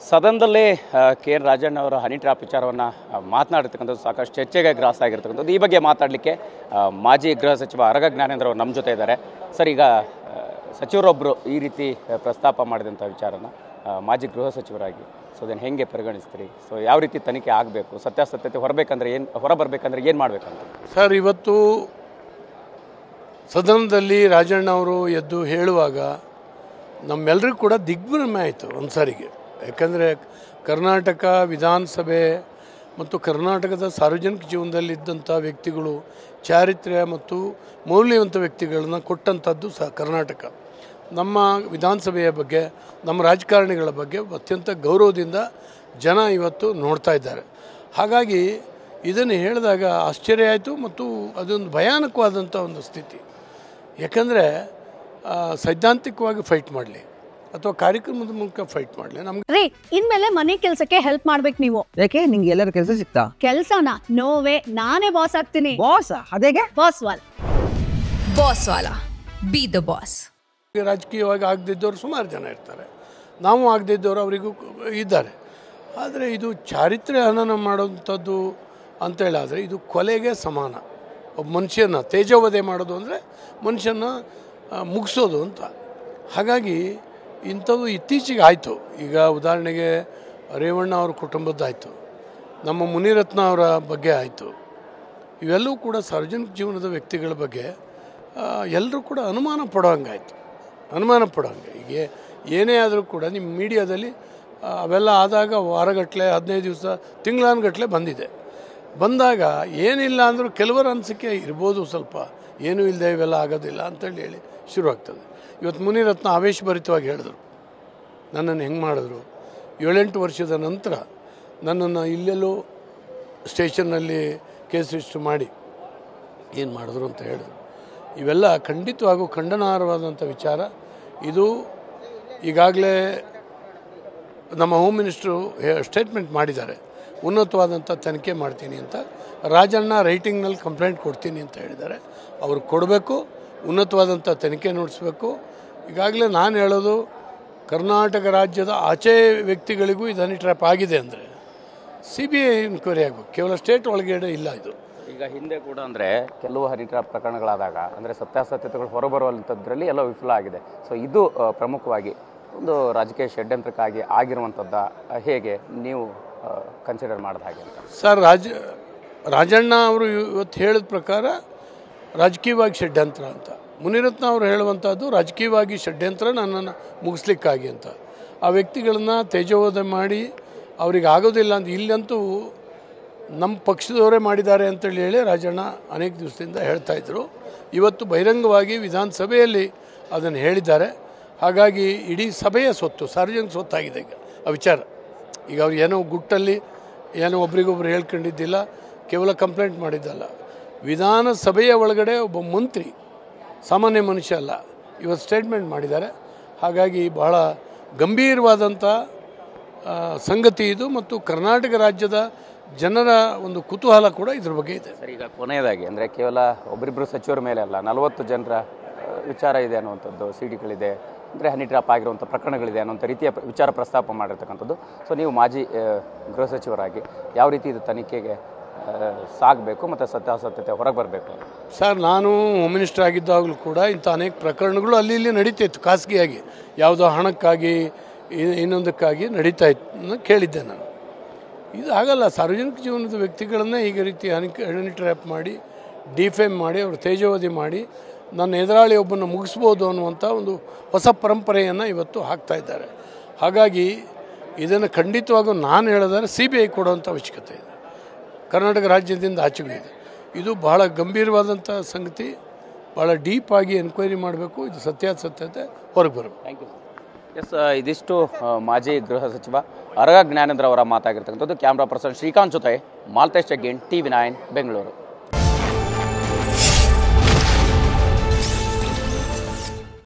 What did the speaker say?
ಸದನದಲ್ಲಿ K N Rajanna ಅವರ honey trap ವಿಚಾರವನ್ನು ಮಾತನಾಡಿರ್ತಕ್ಕಂಥದ್ದು ಸಾಕಷ್ಟು ಚರ್ಚೆಗೆ ಗ್ರಾಸ ಆಗಿರ್ತಕ್ಕಂಥದ್ದು. ಈ ಬಗ್ಗೆ ಮಾತಾಡಲಿಕ್ಕೆ ಮಾಜಿ ಗೃಹ ಸಚಿವ ಆರಗ ಜ್ಞಾನೇಂದ್ರ ಅವರು ನಮ್ಮ ಜೊತೆ ಇದ್ದಾರೆ. ಸರ್, ಈಗ ಸಚಿವರೊಬ್ಬರು ಈ ರೀತಿ ಪ್ರಸ್ತಾಪ ಮಾಡಿದಂಥ ವಿಚಾರನ ಮಾಜಿ ಗೃಹ ಸಚಿವರಾಗಿ ಅದನ್ನು ಹೇಗೆ ಪರಿಗಣಿಸ್ತೀರಿ? ಯಾವ ರೀತಿ ತನಿಖೆ ಆಗಬೇಕು, ಸತ್ಯಾಸತ್ಯತೆ ಹೊರಬರಬೇಕಂದ್ರೆ ಏನು ಮಾಡಬೇಕಂತ? ಸರ್, ಇವತ್ತು ಸದನದಲ್ಲಿ ರಾಜಣ್ಣ ಅವರು ಎದ್ದು ಹೇಳುವಾಗ ನಮ್ಮೆಲ್ಲರಿಗೂ ಕೂಡ ದಿಗ್ಭ್ರಮೆ ಆಯಿತು ಒಂದು ಸಾರಿಗೆ. ಯಾಕಂದರೆ ಕರ್ನಾಟಕ ವಿಧಾನಸಭೆ ಮತ್ತು ಕರ್ನಾಟಕದ ಸಾರ್ವಜನಿಕ ಜೀವನದಲ್ಲಿದ್ದಂಥ ವ್ಯಕ್ತಿಗಳು, ಚಾರಿತ್ರ್ಯ ಮತ್ತು ಮೌಲ್ಯವಂತ ವ್ಯಕ್ತಿಗಳನ್ನ ಕೊಟ್ಟಂಥದ್ದು ಕರ್ನಾಟಕ. ನಮ್ಮ ವಿಧಾನಸಭೆಯ ಬಗ್ಗೆ, ನಮ್ಮ ರಾಜಕಾರಣಿಗಳ ಬಗ್ಗೆ ಅತ್ಯಂತ ಗೌರವದಿಂದ ಜನ ಇವತ್ತು ನೋಡ್ತಾ ಇದ್ದಾರೆ. ಹಾಗಾಗಿ ಇದನ್ನು ಹೇಳಿದಾಗ ಆಶ್ಚರ್ಯ ಆಯಿತು ಮತ್ತು ಅದೊಂದು ಭಯಾನಕವಾದಂಥ ಒಂದು ಸ್ಥಿತಿ. ಯಾಕಂದರೆ ಸೈದ್ಧಾಂತಿಕವಾಗಿ ಫೈಟ್ ಮಾಡಲಿ ಅಥವಾ ಕಾರ್ಯಕ್ರಮದ ಮೂಲಕ ಫೈಟ್ ಮಾಡಲಿ. ನಮ್ಗೆ ರೀ, ಇನ್ಮೇಲೆ ಮನೆ ಕೆಲಸಕ್ಕೆ ಹೆಲ್ಪ್ ಮಾಡ್ಬೇಕು ನೀವು. ಯಾಕೆ ನಿಂಗೆ ಎಲ್ಲರ ಕೆಲಸ ಸಿಗ್ತಾ? ಕೆಲಸನ ನೋವೇ, ನಾನೇ ಬಾಸ್ ಆಗ್ತೀನಿ. ಬಾಸ್? ಅದೇಗೆ? Boss will be the boss. ರಾಜಕೀಯವಾಗಿ ಆಗದಿದ್ದವರು ಸುಮಾರು ಜನ ಇರ್ತಾರೆ, ನಾವು ಆಗದಿದ್ದವರು ಅವರಿಗೂ ಇದ್ದಾರೆ. ಆದರೆ ಇದು ಚಾರಿತ್ರ್ಯ ಹನನ ಮಾಡೋಂಥದ್ದು ಅಂತೇಳಾದರೆ ಇದು ಕೊಲೆಗೆ ಸಮಾನ. ಒಬ್ಬ ಮನುಷ್ಯನ ತೇಜೋವಧೆ ಮಾಡೋದು ಅಂದರೆ ಮನುಷ್ಯನ ಮುಗಿಸೋದು ಅಂತ. ಹಾಗಾಗಿ ಇಂಥದ್ದು ಇತ್ತೀಚೆಗೆ ಆಯಿತು. ಈಗ ಉದಾಹರಣೆಗೆ ರೇವಣ್ಣ ಅವ್ರ ಕುಟುಂಬದ್ದಾಯಿತು, ನಮ್ಮ ಮುನಿರತ್ನ ಅವರ ಬಗ್ಗೆ ಆಯಿತು. ಇವೆಲ್ಲವೂ ಕೂಡ ಸಾರ್ವಜನಿಕ ಜೀವನದ ವ್ಯಕ್ತಿಗಳ ಬಗ್ಗೆ ಎಲ್ಲರೂ ಕೂಡ ಅನುಮಾನ ಪಡೋಂಗಾಯಿತು. ಈಗ ಏನೇ ಆದರೂ ಕೂಡ ನಿಮ್ಮ ಮೀಡಿಯಾದಲ್ಲಿ ಅವೆಲ್ಲ ಆದಾಗ ವಾರಗಟ್ಟಲೆ, 15 ದಿವಸ, ತಿಂಗಳಾನುಗಟ್ಟಲೆ ಬಂದಾಗ ಏನಿಲ್ಲ ಅಂದರೂ ಕೆಲವರ ಅನಿಸಿಕೆ ಇರ್ಬೋದು, ಸ್ವಲ್ಪ ಏನೂ ಇಲ್ಲದೆ ಇವೆಲ್ಲ ಆಗೋದಿಲ್ಲ ಅಂತೇಳಿ ಶುರುವಾಗ್ತದೆ. ಇವತ್ತು ಮುನಿರತ್ನ ಆವೇಶಭರಿತವಾಗಿ ಹೇಳಿದ್ರು, ನನ್ನನ್ನು ಹೆಂಗೆ ಮಾಡಿದ್ರು, 7-8 ವರ್ಷದ ನಂತರ ನನ್ನನ್ನು ಇಲ್ಲೆಲ್ಲೋ ಸ್ಟೇಷನ್ನಲ್ಲಿ ಕೇಸ್ ರಿಜಿಸ್ಟರ್ ಮಾಡಿ ಏನು ಮಾಡಿದ್ರು ಅಂತ ಹೇಳಿದ್ರು. ಇವೆಲ್ಲ ಖಂಡಿತವಾಗೂ ಖಂಡನಾರ್ಹವಾದಂಥ ವಿಚಾರ. ಇದು ಈಗಾಗಲೇ ನಮ್ಮ ಹೋಮ್ ಮಿನಿಸ್ಟ್ರು ಸ್ಟೇಟ್ಮೆಂಟ್ ಮಾಡಿದ್ದಾರೆ, ಉನ್ನತವಾದಂಥ ತನಿಖೆ ಮಾಡ್ತೀನಿ ಅಂತ. ರಾಜಣ್ಣ ರೈಟಿಂಗ್ನಲ್ಲಿ ಕಂಪ್ಲೇಂಟ್ ಕೊಡ್ತೀನಿ ಅಂತ ಹೇಳಿದ್ದಾರೆ. ಅವರು ಕೊಡಬೇಕು, ಉನ್ನತವಾದಂಥ ತನಿಖೆ ನಡೆಸಬೇಕು. ಈಗಾಗಲೇ ನಾನು ಹೇಳೋದು, ಕರ್ನಾಟಕ ರಾಜ್ಯದ ಆಚೆ ವ್ಯಕ್ತಿಗಳಿಗೂ ಇದು ಹನಿ ಟ್ರ್ಯಾಪ್ ಆಗಿದೆ ಅಂದರೆ CBI ಎನ್ಕ್ವೈರಿ ಆಗಬೇಕು, ಕೇವಲ ಸ್ಟೇಟ್ ಒಳಗಡೆ ಇಲ್ಲ ಇದು. ಈಗ ಹಿಂದೆ ಕೂಡ ಅಂದರೆ ಕೆಲವು ಹನಿ ಟ್ರ್ಯಾಪ್ ಪ್ರಕರಣಗಳಾದಾಗ ಅಂದರೆ ಸತ್ಯಾಸತ್ಯತೆಗಳು ಹೊರಬರುವಂಥದ್ರಲ್ಲಿ ಎಲ್ಲ ವಿಫಲ ಆಗಿದೆ. ಇದು ಪ್ರಮುಖವಾಗಿ ಒಂದು ರಾಜಕೀಯ ಷಡ್ಯಂತ್ರಕ್ಕಾಗಿ ಆಗಿರುವಂಥದ್ದ, ಹೇಗೆ ನೀವು ಕನ್ಸಿಡರ್ ಮಾಡಿದ ಹಾಗೆ ಅಂತ? ಸರ್, ರಾಜಣ್ಣ ಅವರು ಇವತ್ತು ಹೇಳಿದ ಪ್ರಕಾರ ರಾಜಕೀಯವಾಗಿ ಷಡ್ಯಂತ್ರ ಅಂತ. ಮುನಿರತ್ನ ಅವರು ಹೇಳುವಂಥದ್ದು ರಾಜಕೀಯವಾಗಿ ಷಡ್ಯಂತ್ರ, ನನ್ನನ್ನು ಮುಗಿಸ್ಲಿಕ್ಕಾಗಿ ಅಂತ. ಆ ವ್ಯಕ್ತಿಗಳನ್ನ ತೇಜೋವಧೆ ಮಾಡಿ ಅವ್ರಿಗೆ ಆಗೋದಿಲ್ಲ ಅಂತ ಇಲ್ಲಂತೂ ನಮ್ಮ ಪಕ್ಷದವರೇ ಮಾಡಿದ್ದಾರೆ ಅಂತೇಳಿ ಹೇಳಿ ರಾಜಣ್ಣ ಅನೇಕ ದಿವಸದಿಂದ ಹೇಳ್ತಾಯಿದ್ರು. ಇವತ್ತು ಬಹಿರಂಗವಾಗಿ ವಿಧಾನಸಭೆಯಲ್ಲಿ ಅದನ್ನು ಹೇಳಿದ್ದಾರೆ. ಹಾಗಾಗಿ ಇಡೀ ಸಭೆಯ ಸ್ವತ್ತು, ಸಾರ್ವಜನಿಕ ಸ್ವತ್ತಾಗಿದೆ ಈಗ ಆ ವಿಚಾರ. ಈಗ ಅವ್ರು ಏನೋ ಗುಟ್ಟಲ್ಲಿ ಏನೋ ಒಬ್ರಿಗೊಬ್ರು ಹೇಳ್ಕೊಂಡಿದ್ದಿಲ್ಲ, ಕೇವಲ ಕಂಪ್ಲೇಂಟ್ ಮಾಡಿದ್ದಲ್ಲ. ವಿಧಾನಸಭೆಯ ಒಳಗಡೆ ಒಬ್ಬ ಮಂತ್ರಿ, ಸಾಮಾನ್ಯ ಮನುಷ್ಯ ಅಲ್ಲ, ಇವತ್ತು ಸ್ಟೇಟ್ಮೆಂಟ್ ಮಾಡಿದ್ದಾರೆ. ಹಾಗಾಗಿ ಬಹಳ ಗಂಭೀರವಾದಂಥ ಸಂಗತಿ ಇದು ಮತ್ತು ಕರ್ನಾಟಕ ರಾಜ್ಯದ ಜನರ ಒಂದು ಕುತೂಹಲ ಕೂಡ ಇದ್ರ ಬಗ್ಗೆ ಇದೆ. ಸರ್, ಈಗ ಕೊನೆಯದಾಗಿ ಅಂದರೆ ಕೇವಲ ಒಬ್ಬರಿಬ್ಬರು ಸಚಿವರ ಮೇಲೆ ಅಲ್ಲ, 40 ಜನರ ವಿಚಾರ ಇದೆ ಅನ್ನುವಂಥದ್ದು, ಸಿಡಿಗಳಿದೆ, ಅಂದರೆ ಹನಿ ಟ್ರ್ಯಾಪ್ ಆಗಿರುವಂಥ ಪ್ರಕರಣಗಳಿದೆ ಅನ್ನೋಂಥ ರೀತಿಯ ವಿಚಾರ ಪ್ರಸ್ತಾಪ ಮಾಡಿರ್ತಕ್ಕಂಥದ್ದು. ನೀವು ಮಾಜಿ ಗೃಹ ಸಚಿವರಾಗಿ ಯಾವ ರೀತಿ ಇದು ತನಿಖೆಗೆ ಸಾಗಬೇಕು ಮತ್ತು ಸತ್ಯಾಸತ್ಯತೆ ಹೊರಗೆ ಬರಬೇಕು? ಸರ್, ನಾನು ಹೋಮ್ ಮಿನಿಸ್ಟರ್ ಆಗಿದ್ದಾಗಲೂ ಕೂಡ ಇಂಥ ಅನೇಕ ಪ್ರಕರಣಗಳು ಅಲ್ಲಿ ಇಲ್ಲಿ ನಡೀತಾಯಿತ್ತು, ಖಾಸಗಿಯಾಗಿ ಯಾವುದೋ ಹಣಕ್ಕಾಗಿ ಇನ್ನೊಂದಕ್ಕಾಗಿ ನಡೀತಾ ಇತ್ತು ಕೇಳಿದ್ದೆ ನಾನು. ಇದು ಆಗಲ್ಲ. ಸಾರ್ವಜನಿಕ ಜೀವನದ ವ್ಯಕ್ತಿಗಳನ್ನೇ ಈಗ ರೀತಿ ಹನಿ ಟ್ರ್ಯಾಪ್ ಮಾಡಿ, ಡಿಫೇಮ್ ಮಾಡಿ, ಅವರು ತೇಜೋವಧಿ ಮಾಡಿ ನನ್ನ ಎದುರಾಳಿ ಒಬ್ಬನ್ನು ಮುಗಿಸ್ಬೋದು ಅನ್ನುವಂಥ ಒಂದು ಹೊಸ ಪರಂಪರೆಯನ್ನು ಇವತ್ತು ಹಾಕ್ತಾ ಇದ್ದಾರೆ. ಹಾಗಾಗಿ ಇದನ್ನು ಖಂಡಿತವಾಗೂ ನಾನು ಹೇಳಿದರೆ CBI ಕೊಡುವಂಥ ಅವಶ್ಯಕತೆ ಇದೆ. ಕರ್ನಾಟಕ ರಾಜ್ಯದಿಂದ ಆಚೆಗೂ ಇದೆ. ಇದು ಬಹಳ ಗಂಭೀರವಾದಂಥ ಸಂಗತಿ, ಭಾಳ ಡೀಪಾಗಿ ಎನ್ಕ್ವೈರಿ ಮಾಡಬೇಕು. ಇದು ಸತ್ಯಾಸತ್ಯತೆ ಹೊರಗೆ ಬರಬೇಕು. Thank you. ಎಸ್, ಇದಿಷ್ಟು ಮಾಜಿ ಗೃಹ ಸಚಿವ ಆರಗ ಜ್ಞಾನೇಂದ್ರ ಅವರ ಮಾತಾಗಿರ್ತಕ್ಕಂಥದ್ದು. ಕ್ಯಾಮ್ರಾ ಪರ್ಸನ್ ಶ್ರೀಕಾಂತ್ ಜೊತೆ ಮಾಲ್ತೇಶ್ ಜಗ್ಗೇನ್, TV9 ಬೆಂಗಳೂರು.